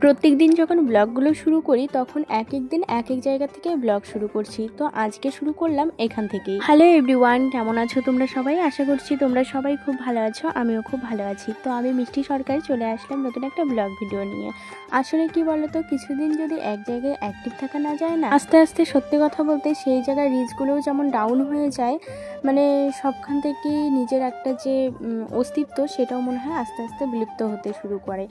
প্রত্যেকদিন যখন ব্লগগুলো শুরু করি তখন এক এক দিন এক এক জায়গা থেকে ব্লগ শুরু করছি। তো আজকে শুরু করলাম এখান থেকেই। হ্যালো এভরিওয়ান, কেমন আছো তোমরা সবাই? আশা করছি তোমরা সবাই খুব ভালো আছো, আমিও খুব ভালো আছি। তো আমি মিষ্টি সরকার চলে আসলাম নতুন একটা ব্লগ ভিডিও নিয়ে। আসলে কি বলতো, কিছুদিন যদি এক জায়গায় অ্যাক্টিভ থাকা না যায় না, আস্তে আস্তে সত্যি কথা বলতে সেই জায়গায় রিচগুলোও যেমন ডাউন হয়ে যায়, মানে সবখান থেকেই নিজের একটা যে অস্তিত্ব সেটাও মনে হয় আস্তে আস্তে বিলুপ্ত হতে শুরু করে।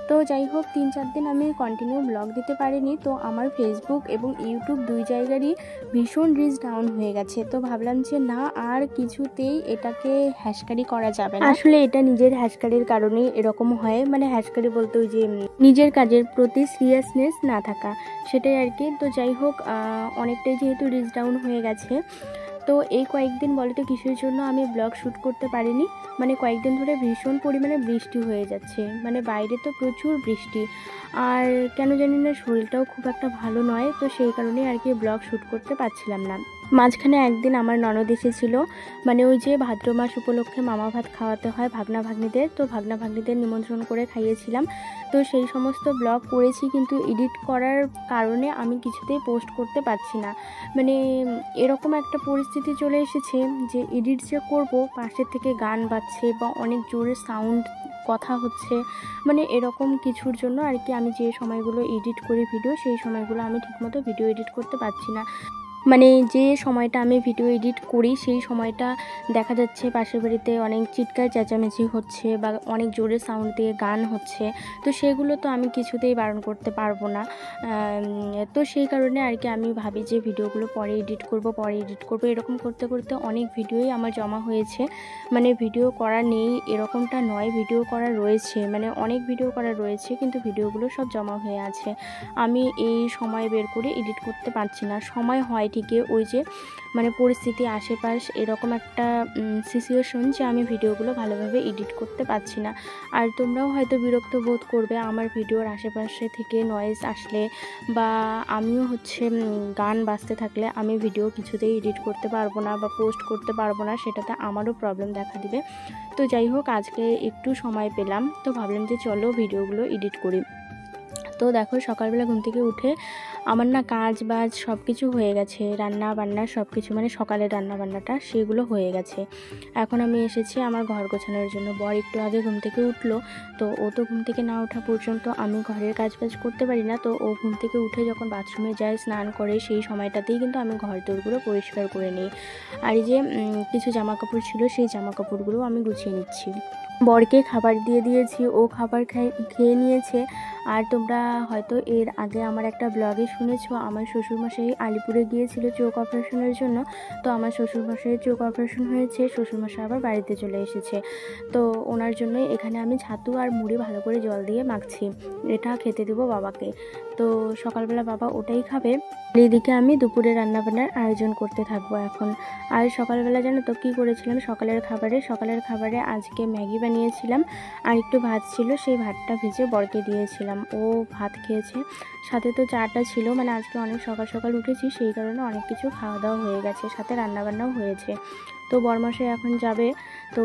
তো যাই হোক, 3-4 দিন আমি কন্টিনিউ ব্লগ দিতে পারিনি। তো আমার ফেসবুক এবং ইউটিউব দুই জায়গারই ভীষণ রিচ ডাউন হয়ে গেছে। তো ভাবলাম যে না, আর কিছুতেই এটাকে হ্যাশকারি করা যাবে না। আসলে এটা নিজের হ্যাশকারির কারণেই এরকম হয়, মানে হ্যাশকারি বলতে ওই যে নিজের কাজের প্রতি সিরিয়াসনেস না থাকা, সেটাই আর কি। তো যাই হোক, অনেকটাই যেহেতু রিচ ডাউন হয়ে গেছে, তো এই কয়েকদিন বলতে কিসের জন্য আমি ব্লগ শ্যুট করতে পারিনি, মানে কয়েকদিন ধরে ভীষণ পরিমাণে বৃষ্টি হয়ে যাচ্ছে, মানে বাইরে তো প্রচুর বৃষ্টি, আর কেন জানি না শরীরটাও খুব একটা ভালো নয়। তো সেই কারণেই আর কি ব্লগ শ্যুট করতে পারছিলাম না। মাঝখানে একদিন আমার ননদ এসেছিল, মানে ওই যে ভাদ্র মাস উপলক্ষে মামা ভাত খাওয়াতে হয় ভাগনা ভাগ্নিদের, তো ভাগনা ভাগ্নিদের নিমন্ত্রণ করে খাইয়েছিলাম। তো সেই সমস্ত ব্লগ করেছি, কিন্তু এডিট করার কারণে আমি কিছুতেই পোস্ট করতে পারছি না। মানে এরকম একটা পরিস্থিতি চলে এসেছে যে এডিট যে করব, পাশের থেকে গান বাজছে বা অনেক জোরে সাউন্ড কথা হচ্ছে, মানে এরকম কিছুর জন্য আর কি আমি যে সময়গুলো এডিট করি ভিডিও, সেই সময়গুলো আমি ঠিকমতো ভিডিও এডিট করতে পারছি না। মানে যে সময়টা আমি ভিডিও এডিট করি সেই সময়টা দেখা যাচ্ছে পাশের বাড়িতে অনেক চিৎকার চেঁচামেচি হচ্ছে বা অনেক জোরে সাউন্ড দিয়ে গান হচ্ছে। তো সেগুলো তো আমি কিছুতেই বারণ করতে পারবো না। তো সেই কারণে আর কি আমি ভাবি যে ভিডিওগুলো পরে এডিট করব এরকম করতে করতে অনেক ভিডিওই আমার জমা হয়েছে। মানে ভিডিও করা নেই এরকমটা নয়, ভিডিও করা রয়েছে, মানে অনেক ভিডিও করা রয়েছে, কিন্তু ভিডিওগুলো সব জমা হয়ে আছে। আমি এই সময় বের করে এডিট করতে পারছি না। সময় হয় ঠিকই, ওই যে মানে পরিস্থিতি আশেপাশ এরকম একটা সিচুয়েশন যে আমি ভিডিওগুলো ভালোভাবে এডিট করতে পারছি না। আর তোমরাও হয়তো বিরক্ত বোধ করবে আমার ভিডিওর আশেপাশে থেকে নয়েজ আসলে, বা আমিও হচ্ছে গান বাজতে থাকলে আমি ভিডিও কিছুতেই এডিট করতে পারবো না বা পোস্ট করতে পারবো না, সেটাতে আমারও প্রবলেম দেখা দিবে। তো যাই হোক, আজকে একটু সময় পেলাম, তো ভাবলাম যে চলো ভিডিওগুলো এডিট করি। তো দেখো, সকালবেলা ঘুম থেকে উঠে আমার না কাজ বাজ সব কিছু হয়ে গেছে, রান্না বান্না সব কিছু, মানে সকালের রান্না বান্নাটা সেগুলো হয়ে গেছে। এখন আমি এসেছি আমার ঘর গোছানোর জন্য। বর একটু আগে ঘুম থেকে উঠলো, তো ও তো ঘুম থেকে না ওঠা পর্যন্ত আমি ঘরের কাজ বাজ করতে পারি না। তো ও ঘুম থেকে উঠে যখন বাথরুমে যায়, স্নান করে, সেই সময়টাতেই কিন্তু আমি ঘর দোরগুলো পরিষ্কার করে নিই। আর এই যে কিছু জামা কাপড় ছিল, সেই জামা কাপড়গুলো আমি গুছিয়ে নিচ্ছি। বরকে খাবার দিয়ে দিয়েছি, ও খাবার খেয়ে নিয়েছে। আর তোমরা হয়তো এর আগে আমার একটা ব্লগে শুনেছো, আমার শ্বশুরমশাই আলিপুরে গিয়েছিল চোখ অপারেশনের জন্য। তো আমার শ্বশুরমশাইয়ের চোখ অপারেশন হয়েছে, শ্বশুরমশাই আবার বাড়িতে চলে এসেছে। তো ওনার জন্যই এখানে আমি ছাতু আর মুড়ি ভালো করে জল দিয়ে মাখছি, এটা খেতে দেবো বাবাকে। তো সকালবেলা বাবা ওটাই খাবে, এদিকে আমি দুপুরে রান্নাবান্নার আয়োজন করতে থাকবো এখন। আর সকালবেলা জানো তো কী করেছিলাম? সকালের খাবারে আজকে ম্যাগি বানিয়েছিলাম, আর একটু ভাত ছিল, সেই ভাতটা ভেজে বরকে দিয়েছিলাম, ও ভাত খেয়েছে। সাথে তো চাটা ছিল, মানে আজকে অনেক সকাল সকাল উঠেছি, সেই কারণে অনেক কিছু খাওয়া দাওয়া হয়ে গেছে, সাথে রান্নাবান্নাও হয়েছে। তো বরমশাই এখন যাবে, তো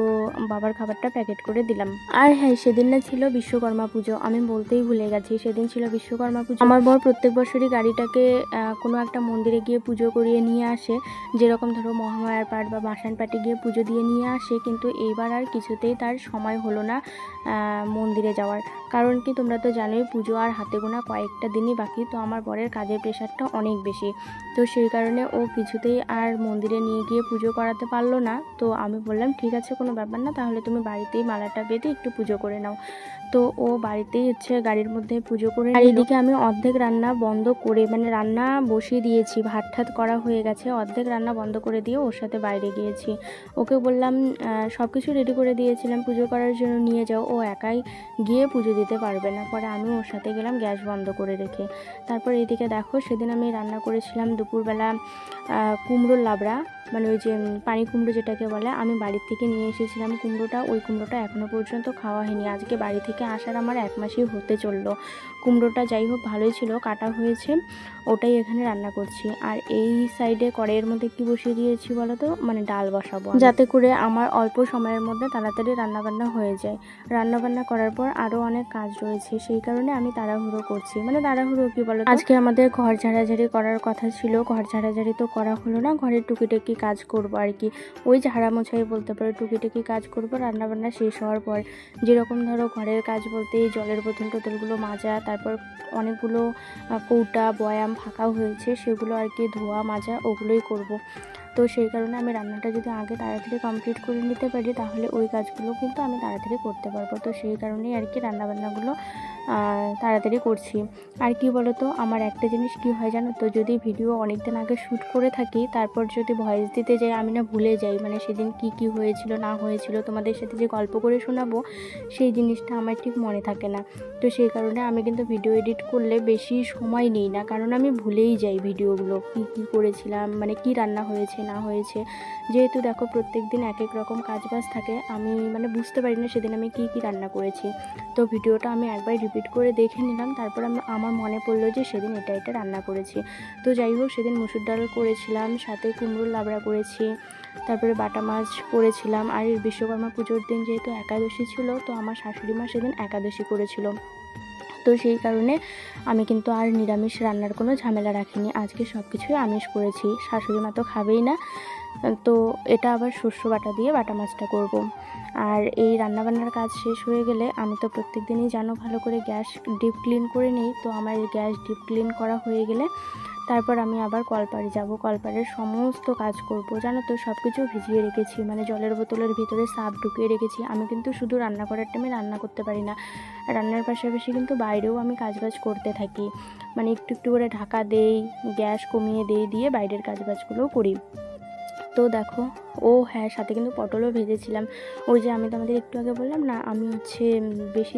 বাবার খাবারটা প্যাকেট করে দিলাম। আর হ্যাঁ, সেদিন না ছিল বিশ্বকর্মা পুজো, আমি বলতেই ভুলে গেছি, সেদিন ছিল বিশ্বকর্মা পুজো। আমার বর প্রত্যেক বছরই গাড়িটাকে কোনো একটা মন্দিরে গিয়ে পুজো করিয়ে নিয়ে আসে, যেরকম ধরো মহামায়ার পাট বা বাসান পাটে গিয়ে পুজো দিয়ে নিয়ে আসে, কিন্তু এইবার আর কিছুতেই তার সময় হলো না মন্দিরে যাওয়ার। কারণ কি, তোমরা তো জানোই পুজো আর হাতে গোনা কয়েকটা দিনই বাকি। তো আমার বরের কাজের প্রেশারটা অনেক বেশি, তো সেই কারণে ও কিছুতেই আর মন্দিরে নিয়ে গিয়ে পুজো করাতে পারলো না। তো আমি বললাম ঠিক আছে, কোনো ব্যাপার না, তাহলে তুমি বাড়িতেই মালাটা বেঁধে একটু পুজো করে নাও। তো ও বাড়িতেই হচ্ছে গাড়ির মধ্যে পুজো করে। আর এদিকে আমি অর্ধেক রান্না বন্ধ করে, মানে রান্না বসিয়ে দিয়েছি, ভাত ঠাত করা হয়ে গেছে, অর্ধেক রান্না বন্ধ করে দিয়ে ওর সাথে বাইরে গিয়েছি। ওকে বললাম সব কিছু রেডি করে দিয়েছিলাম পুজো করার জন্য, নিয়ে যাও, ও একাই গিয়ে পুজো দিতে পারবে না। পরে আমি ওর সাথে গেলাম গ্যাস বন্ধ করে রেখে। তারপর এদিকে দেখো, সেদিন আমি রান্না করেছিলাম দুপুরবেলা কুমড়োর লাবড়া, মানে ওই যে পানি কুমড়ো যেটাকে বলে। আমি বাড়ির থেকে নিয়ে এসেছিলাম কুমড়োটা, ওই কুমড়োটা এখনও পর্যন্ত খাওয়া হয়নি। আজকে বাড়ি থেকে আসার আমার 1 মাসই হতে চললো। কুমড়োটা যাই হোক ভালোই ছিল, কাটা হয়েছে, ওটাই এখানে রান্না করছি। আর এই সাইডে কড়াইয়ের মধ্যে কি বসিয়ে দিয়েছি বলো তো, মানে ডাল বসাবো, যাতে করে আমার অল্প সময়ের মধ্যে তাড়াতাড়ি রান্নাবান্না হয়ে যায়। রান্নাবান্না করার পর আরও অনেক কাজ রয়েছে, সেই কারণে আমি তাড়াহুড়ো করছি। মানে তাড়াহুড়ো কি বলো, আজকে আমাদের ঘর ঝাড়াঝাড়ি করার কথা ছিল, ঘর ঝাড়াঝাড়ি তো করা হলো না, ঘরের টুকিটাকি কাজ করবো আর কি, ওই ঝাড়া মোছাই বলতে পারো, টুকিটাকি কাজ করবো রান্নাবান্না শেষ হওয়ার পর। যেরকম ধরো ঘরের কাজ বলতে এই জলের বোতল টোতলগুলো মাজা, তারপর অনেকগুলো কৌটা বয়াম ফাঁকা হয়েছে সেগুলো আর কি ধোয়া মাজা, ওগুলোই করব। তো সেই কারণে আমি রান্নাটা যদি আগে তাড়াতাড়ি কমপ্লিট করে নিতে পারি তাহলে ওই কাজগুলো কিন্তু আমি তাড়াতাড়ি করতে পারবো। তো সেই কারণেই আর কি রান্নাবান্নাগুলো তাড়াতাড়ি করছি। আর কি বলো তো, আমার একটা জিনিস কি হয় জানো তো, যদি ভিডিও অনেক দিন আগে শ্যুট করে থাকি তারপর যদি ভয়েস দিতে যাই আমি না ভুলে যাই, মানে সেদিন কি হয়েছিল না হয়েছিল তোমাদের সাথে যে গল্প করে শোনাবো সেই জিনিসটা আমার ঠিক মনে থাকে না। তো সেই কারণে আমি কিন্তু ভিডিও এডিট করলে বেশি সময় নিই না, কারণ আমি ভুলেই যাই ভিডিওগুলো কি করেছিলাম, মানে কি রান্না হয়েছে না হয়েছে। যেহেতু দেখো প্রত্যেক দিন এক এক রকম কাজবাজ থাকে, আমি মানে বুঝতে পারি না সেদিন আমি কি রান্না করেছি। তো ভিডিওটা আমি একবার রিপিট করে দেখে নিলাম, তারপর আমার মনে পড়লো যে সেদিন এটা রান্না করেছি। তো যাই হোক, সেদিন মুসুর ডাল করেছিলাম, সাথে কুমড়োর লাবড়া করেছি, তারপরে বাটা মাছ করেছিলাম। আর বিশ্বকর্মা পুজোর দিন যেহেতু একাদশী ছিল, তো আমার শাশুড়ি মা সেদিন একাদশী করেছিল। তো সেই কারণে আমি কিন্তু আর নিরামিষ রান্নার কোনো ঝামেলা রাখিনি, আজকে সব কিছুই আমিষ করেছি। শাশুড়ি মা তো খাবেই না, তো এটা আবার শস্য বাটা দিয়ে বাটা মাছটা করব। আর এই রান্নাবান্নার কাজ শেষ হয়ে গেলে আমি তো প্রত্যেক দিনই জানো ভালো করে গ্যাস ডিপ ক্লিন করে নিই। তো আমার গ্যাস ডিপ ক্লিন করা হয়ে গেলে তারপর আমি আবার কলপাড়ে যাব, কলপাড়ের সমস্ত কাজ করব। জানো তো সব কিছু ভিজিয়ে রেখেছি, মানে জলের বোতলের ভিতরে সাপ ঢুকিয়ে রেখেছি। আমি কিন্তু শুধু রান্না করার টাইমে রান্না করতে পারি না, রান্নার পাশাপাশি কিন্তু বাইরেও আমি কাজবাজ করতে থাকি, মানে একটু একটু করে ঢাকা দেই, গ্যাস কমিয়ে দিয়ে বাইরের কাজবাজগুলোও করি। তো দেখো, ও হ্যাঁ, সাথে কিন্তু পটলও ভেজেছিলাম। ওই যে আমি তোমাদের একটু আগে বললাম না, আমি হচ্ছে বেশি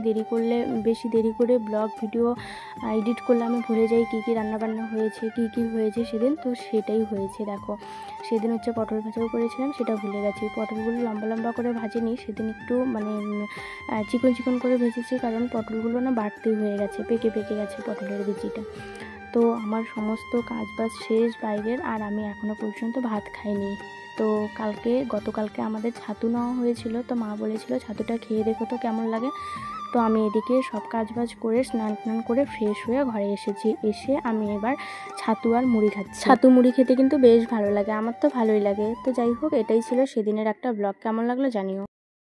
দেরি করে ব্লগ ভিডিও এডিট করলে আমি ভুলে যাই কী রান্নাবান্না হয়েছে, কী হয়েছে সেদিন। তো সেটাই হয়েছে, দেখো সেদিন হচ্ছে পটল ভাজাও করেছিলাম, সেটা ভুলে গেছি। পটলগুলো লম্বা লম্বা করে ভাজিনি, সেদিন একটু মানে চিকন করে ভেজেছি, কারণ পটলগুলো না বাড়তি হয়ে গেছে, পেকে গেছে পটলের বিচিটা। তো আমার সমস্ত কাজবাজ শেষ বাইরের, আর আমি এখনও পর্যন্ত ভাত খাইনি। তো গতকালকে আমাদের ছাতু নেওয়া হয়েছিল, তো মা বলেছিল ছাতুটা খেয়ে দেখো তো কেমন লাগে। তো আমি এদিকে সব কাজবাজ করে স্নান করে ফ্রেশ হয়ে ঘরে এসে আমি এবার ছাতু আর মুড়ি খাচ্ছি। ছাতু মুড়ি খেতে কিন্তু বেশ ভালো লাগে, আমার তো ভালোই লাগে। তো যাই হোক, এটাই ছিল সেদিনের একটা ব্লগ, কেমন লাগলো জানিও।